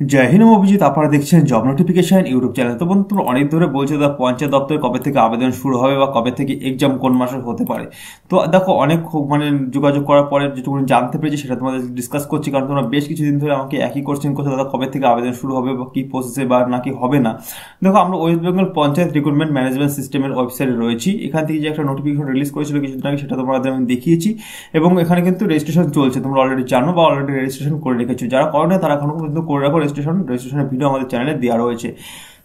জয় হিন্দ, অভিজিৎ। আপনারা দেখছেন job notification YouTube channel. তো বন্ধু, তোমরা অনেক ধরে বলছো দা পঞ্চায়েত দপ্তরে কবে থেকে আবেদন শুরু হবে বা কবে থেকে এক্সাম কোন মাসে হতে পারে। তো দেখো, অনেক মানে যোগাযোগ করার পরে যেটুকু জানতে পেরেছি সেটা তোমাদের ডিসকাস করছি, কারণ তোমরা বেশ কিছুদিন ধরে আমাকে একই কোশ্চেন করছো, দাদা কবে থেকে আবেদন শুরু হবে বা কি প্রসেসে বা নাকি হবে না। দেখো, আমরা West Bengal panchayat recruitment management সিস্টেমের ওয়েবসাইটে রয়েছি। এখান থেকে যে একটা নোটিফিকেশন রিলিজ করেছিল কিছুদিন আগে, সেটা তোমাদের আমি দেখিয়েছি এবং এখানে কিন্তু রেজিস্ট্রেশন চলছে। তোমরা অলরেডি জানো বা অলরেডি রেজিস্ট্রেশন করে রেখেছো। যারা করো না তারা এখনো কিন্তু করে রাখো রেজিস্ট্রেশনের ভিডিও আমাদের চ্যানেলে দেওয়া রয়েছে।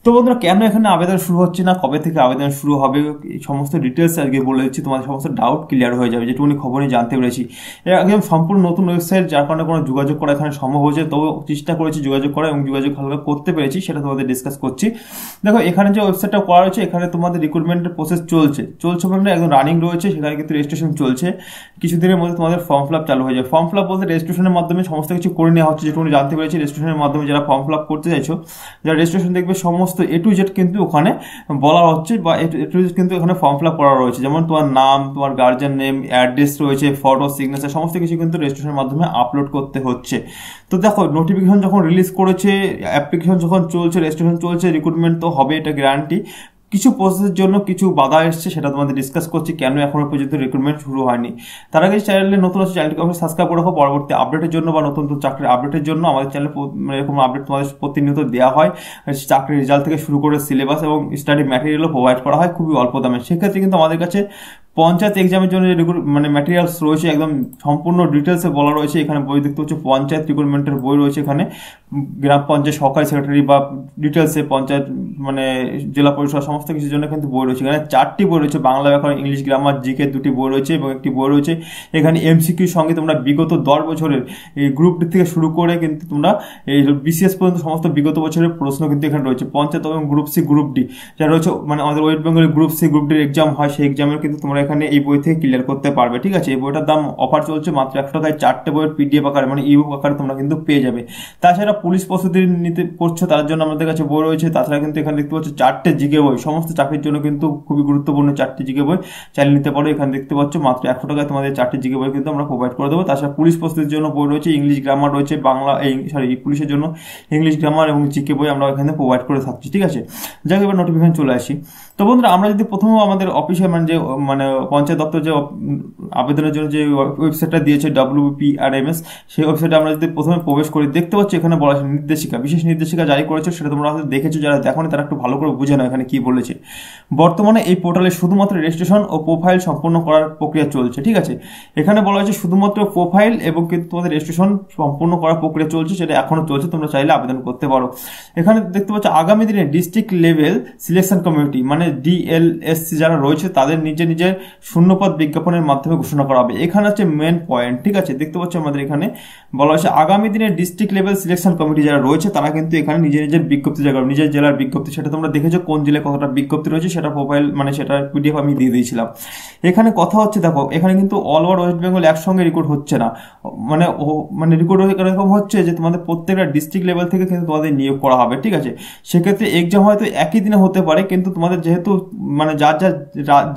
তো বন্ধুরা, কেন এখানে আবেদন শুরু হচ্ছে না, কবে থেকে আবেদন শুরু হবে, এই সমস্ত ডিটেলস আজকে বলে দিচ্ছি, তোমাদের সমস্ত ডাউট ক্লিয়ার হয়ে যাবে, যেটুকুনি খবরই জানতে পেরেছি। এটা একদম সম্পূর্ণ নতুন ওয়েবসাইট, যার কারণে কোনো যোগাযোগ করা এখানে সম্ভব হয়েছে। তবু চেষ্টা করেছি যোগাযোগ করা এবং যোগাযোগ হালকা করতে পেরেছি, সেটা তোমাদের ডিসকাস করছি। দেখো, এখানে যে ওয়েবসাইটটা করা হয়েছে, এখানে তোমাদের রিক্রুটমেন্টের প্রসেস চলছে মানে একদম রানিং রয়েছে। সেখানে কিন্তু রেজিস্ট্রেশন চলছে। কিছুদিনের মধ্যে তোমাদের ফর্ম ফিল আপ চালু হয়ে যাবে। ফর্ম ফিল আপ বলতে রেজিস্ট্রেশনের মাধ্যমে সমস্ত কিছু করে নেওয়া হচ্ছে, যেটুকুনি জানতে পেরেছি। রেজিস্ট্রেশনের মাধ্যমে যারা ফর্ম ফিল আপ করতে চাইছো, যারা রেজিস্ট্রেশন দেখবে, সমস্ত এ টু জেড কিন্তু ওখানে বলা হচ্ছে বা এ টু জেড কিন্তু এখানে ফর্ম ফিল আপ করা রয়েছে। যেমন তোমার নাম, তোমার গার্জিয়ান নেম, অ্যাড্রেস রয়েছে, ফটো, সিগনেচার, সমস্ত কিছু কিন্তু রেজিস্ট্রেশনের মাধ্যমে আপলোড করতে হচ্ছে। তো দেখো, নোটিফিকেশন যখন রিলিজ করেছে, অ্যাপ্লিকেশন যখন চলছে, রেজিস্ট্রেশন চলছে, রিক্রুটমেন্ট তো হবে, এটা গ্যারান্টি। কিছু প্রসেসের জন্য কিছু বাধা এসছে, সেটা তোমাদের ডিসকাস করছি, কেন এখনো পর্যন্ত রিক্রুটমেন্ট শুরু হয়নি। তার আগে চ্যানেলে নতুন আছে, চ্যানেলটিকে অবশ্যই সাবস্ক্রাইব করে রাখো। পরবর্তী আপডেটের জন্য বা নতুন নতুন চাকরির আপডেটের জন্য আমাদের চ্যানেলে এরকম আপডেট তোমাদের প্রতিনিয়ত দেওয়া হয়। চাকরির রেজাল্ট থেকে শুরু করে সিলেবাস এবং স্টাডি ম্যাটেরিয়ালও প্রোভাইড করা হয় খুবই অল্প দামে। সেক্ষেত্রে কিন্তু আমাদের কাছে পঞ্চায়েত এক্সামের জন্য যে ম্যাটেরিয়ালস রয়েছে, একদম সম্পূর্ণ ডিটেলসে বলা রয়েছে। এখানে বই দেখতে হচ্ছে, পঞ্চায়েত রিক্রুটমেন্টের বই রয়েছে এখানে, গ্রাম পঞ্চায়েত সহকারী সেক্রেটারি বা ডিটেলসে পঞ্চায়েত জেলা পরিষদ সমস্ত কিছুর জন্য কিন্তু বই রয়েছে। এখানে 4টি বই রয়েছে, বাংলা ব্যাকরণ, ইংলিশ গ্রামার, জিকে 2টি বই রয়েছে এবং একটি বই রয়েছে এখানে এমসিকিউর সঙ্গে তোমরা বিগত 10 বছরের এই গ্রুপ ডি থেকে শুরু করে কিন্তু তোমরা এই বিসিএস পর্যন্ত সমস্ত বিগত বছরের প্রশ্ন কিন্তু এখানে রয়েছে। পঞ্চায়েত এবং গ্রুপ সি, গ্রুপ ডি যা রয়েছে, আমাদের ওয়েস্ট বেঙ্গলের গ্রুপ সি, গ্রুপ ডির এক্সাম হয়, সেই এক্সামের কিন্তু তোমরা এখানে এই বই থেকে ক্লিয়ার করতে পারবে। ঠিক আছে, এই বইটার দাম অফার চলছে মাত্র 100 টাকায়। 4টে বইয়ের পিডিএফ আকারে ইবুক আকারে তোমরা কিন্তু পেয়ে যাবে। তাছাড়া পুলিশ প্রস্তুতি নিতে পড়ছো, তার জন্য আমাদের কাছে বই রয়েছে। তাছাড়া কিন্তু এখানে দেখতে পাচ্ছ 4টে জিকে বই, সমস্ত চাকরির জন্য কিন্তু খুবই গুরুত্বপূর্ণ 4টি জিকে বই চালিয়ে নিতে পারো। এখানে দেখতে পাচ্ছ মাত্র 100 টাকায় তোমাদের 4টি জিকে বই কিন্তু আমরা প্রোভাইড করে দেবো। তাছাড়া পুলিশ প্রস্তুতির জন্য বই রয়েছে, ইংলিশ গ্রামার রয়েছে, বাংলা পুলিশের জন্য ইংলিশ গ্রামার এবং জিকে বই আমরা এখানে প্রোভাইড করে থাকছি। ঠিক আছে, যাক এবার নোটিফিকেশন চলে আসি। তো বন্ধুরা, আমরা যদি প্রথমে আমাদের অফিসে পঞ্চায়েত দপ্তর যে আবেদনের জন্য যে ওয়েবসাইটটা দিয়েছে WPRMS, সেই ওয়েবসাইটে আমরা যদি প্রথমে প্রবেশ করি, দেখতে পাচ্ছি এখানে বলা আছে নির্দেশিকা, বিশেষ নির্দেশিকা জারি করেছে। সেটা তোমরা হয়তো দেখেছো, যারা দেখোনি তারা একটু ভালো করে বুঝে নাও এখানে কি বলেছে। বর্তমানে এই পোর্টালে শুধুমাত্র রেজিস্ট্রেশন ও প্রোফাইল সম্পন্ন করার প্রক্রিয়া চলছে। ঠিক আছে, এখানে বলা হয়েছে শুধুমাত্র প্রোফাইল এবং কিন্তু তোমাদের রেজিস্ট্রেশন সম্পূর্ণ করার প্রক্রিয়া চলছে, সেটা এখনো চলছে, তোমরা চাইলে আবেদন করতে পারো। এখানে দেখতে পাচ্ছ আগামী দিনে district level selection committee DLSC যারা রয়েছে, তাদের নিজের শূন্যপদ বিজ্ঞাপনের মাধ্যমে ঘোষণা করা হবে। এখানে হচ্ছে মেন পয়েন্ট। ঠিক আছে, দেখতে পাচ্ছ আমাদের এখানে বলা হয়েছে আগামী দিনে ডিস্ট্রিক্ট লেভেল সিলেকশন কমিটি যারা রয়েছে, তারা কিন্তু এখানে নিজের বিজ্ঞপ্তি জায়গা, নিজের জেলার বিজ্ঞপ্তি, সেটা তোমরা দেখেছো কোন জেলায় কতটা বিজ্ঞপ্তি রয়েছে, সেটা প্রোফাইল সেটা পিডিএফ আমি দিয়ে দিয়েছিলাম। এখানে কথা হচ্ছে, দেখো এখানে কিন্তু অল ওভার ওয়েস্ট বেঙ্গল একসঙ্গে রেকর্ড হচ্ছে না, রেকর্ড এরকম হচ্ছে যে তোমাদের প্রত্যেকটা ডিস্ট্রিক্ট লেভেল থেকে কিন্তু তোমাদের নিয়োগ করা হবে। ঠিক আছে, সেক্ষেত্রে এক্সাম হয়তো একই দিনে হতে পারে, কিন্তু তোমাদের যেহেতু যার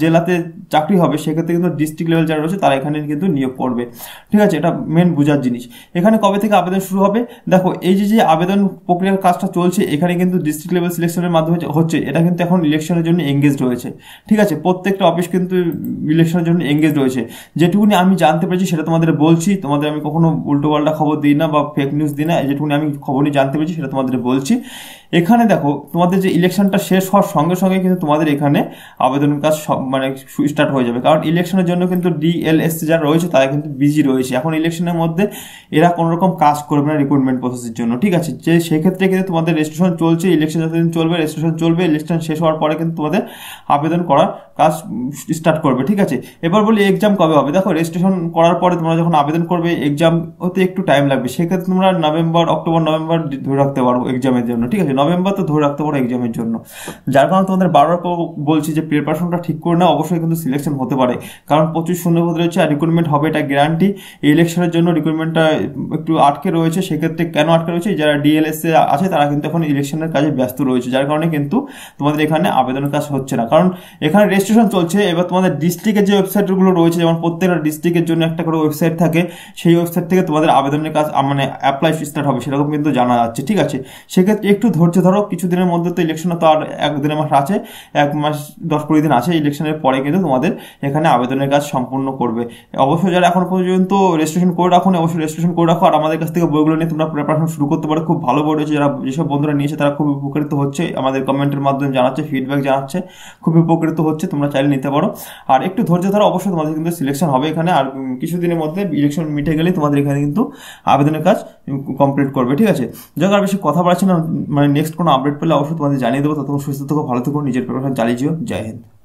জেলাতে চাকরি হবে, সেক্ষেত্রে কিন্তু ডিস্ট্রিক্ট লেভেল যারা রয়েছে তারা এখানে কিন্তু নিয়োগ করবে। ঠিক আছে, এটা মেন বোঝার জিনিস। এখানে কবে থেকে আবেদন শুরু হবে, দেখো এই যে আবেদন প্রক্রিয়ার কাজটা চলছে, এখানে কিন্তু ডিস্ট্রিক্ট লেভেল সিলেকশনের মাধ্যমে হচ্ছে। এটা কিন্তু এখন ইলেকশনের জন্য এঙ্গেজড রয়েছে। ঠিক আছে, প্রত্যেকটা অফিস কিন্তু ইলেকশনের জন্য এঙ্গেজ রয়েছে। যেটুকুনি আমি জানতে পেরেছি সেটা তোমাদের বলছি। তোমাদের আমি কখনো উল্টোপাল্টা খবর দিই না বা ফেক নিউজ দিই না। যেটুকুনি আমি খবরই জানতে পেরেছি সেটা তোমাদের বলছি। এখানে দেখো, তোমাদের যে ইলেকশনটা শেষ হওয়ার সঙ্গে সঙ্গে কিন্তু তোমাদের এখানে আবেদন কাজ স্টার্ট হয়ে যাবে, কারণ ইলেকশনের জন্য কিন্তু DLSC যারা রয়েছে তারা কিন্তু বিজি রয়েছে। এখন ইলেকশনের মধ্যে এরা কোনো রকম কাজ করবে না রিক্রুটমেন্ট প্রসেসের জন্য। ঠিক আছে, যে সেক্ষেত্রে কিন্তু তোমাদের রেজিস্ট্রেশন চলছে, ইলেকশন যতদিন চলবে রেজিস্ট্রেশন চলবে, ইলেকশন শেষ হওয়ার পরে কিন্তু তোমাদের আবেদন করার কাজ স্টার্ট করবে। ঠিক আছে, এবার বলি এক্সাম কবে হবে। দেখো, রেজিস্ট্রেশন করার পরে তোমরা যখন আবেদন করবে, এক্সাম হতে একটু টাইম লাগবে। সেক্ষেত্রে তোমরা অক্টোবর নভেম্বর ধরে রাখতে পারো এক্সামের জন্য। ঠিক আছে, নভেম্বর তো ধরে রাখতে পারো এক্সামের জন্য। যার কারণে তোমাদের বারবার বলছি যে প্রিপারেশনটা ঠিক করে নাও। অবশ্যই কিন্তু সিলেকশন হতে পারে, কারণ প্রচুর শূন্যপদ রয়েছে আর রিক্রুটমেন্ট হবে এটা গ্যারান্টি। এই ইলেকশনের জন্য রিক্রুটমেন্টটা একটু আটকে রয়েছে। সেক্ষেত্রে কেন আটকে রয়েছে, যারা ডিএলএসএ আছে তারা কিন্তু এখন ইলেকশনের কাজে ব্যস্ত রয়েছে, যার কারণে কিন্তু তোমাদের এখানে আবেদনের কাজ হচ্ছে না, কারণ এখানে রেজিস্ট্রেশন চলছে। এবার তোমাদের ডিস্ট্রিক্টের যে ওয়েবসাইটগুলো রয়েছে, যেমন প্রত্যেকটা ডিস্ট্রিক্টের জন্য একটা করে ওয়েবসাইট থাকে, সেই ওয়েবসাইট থেকে তোমাদের আবেদনের কাজ মানে অ্যাপ্লাই স্টার্ট হবে সেরকম কিন্তু জানা যাচ্ছে। ঠিক আছে, সেক্ষেত্রে একটু ধৈর্য ধরো, কিছুদিনের মধ্যে তো ইলেকশন তো আর 1-1.5 মাস আছে, 1 মাস 10-20 দিন আছে। ইলেকশনের পরে কিন্তু তোমাদের এখানে আবেদনের কাজ সম্পূর্ণ করবে। অবশ্যই যারা এখন পর্যন্ত রেজিস্ট্রেশন করে রাখো, অবশ্যই রেজিস্ট্রেশন করে রাখো, আর আমাদের কাছ থেকে বইগুলো নিয়ে তোমরা প্রিপারেশন শুরু করতে পারো। খুব ভালো বই রয়েছে, যারা যেসব বন্ধুরা নিয়েছে তারা খুব উপকৃত হচ্ছে, আমাদের কমেন্টের মাধ্যমে জানাচ্ছে, ফিডব্যাক জানাচ্ছে, খুব উপকৃত হচ্ছে। তোমরা চাইলে নিতে পারো, আর একটু ধৈর্য ধরো, অবশ্যই তোমাদের কিন্তু সিলেকশন হবে এখানে। আর কিছুদিনের মধ্যে ইলেকশন মিটে গেলেই তোমাদের এখানে কিন্তু আবেদনের কাজ কমপ্লিট করবে। ঠিক আছে, যাক আর বেশি কথা বাড়াচ্ছি না, মানে নেক্সট কোনো আপডেট পেলে অবশ্যই তোমাদের জানিয়ে দেবো। ততক্ষণ সুস্থ থেকো, ভালো থেকো, নিজের প্রিপারেশন চালিয়ে যেও। জয় হিন্দ।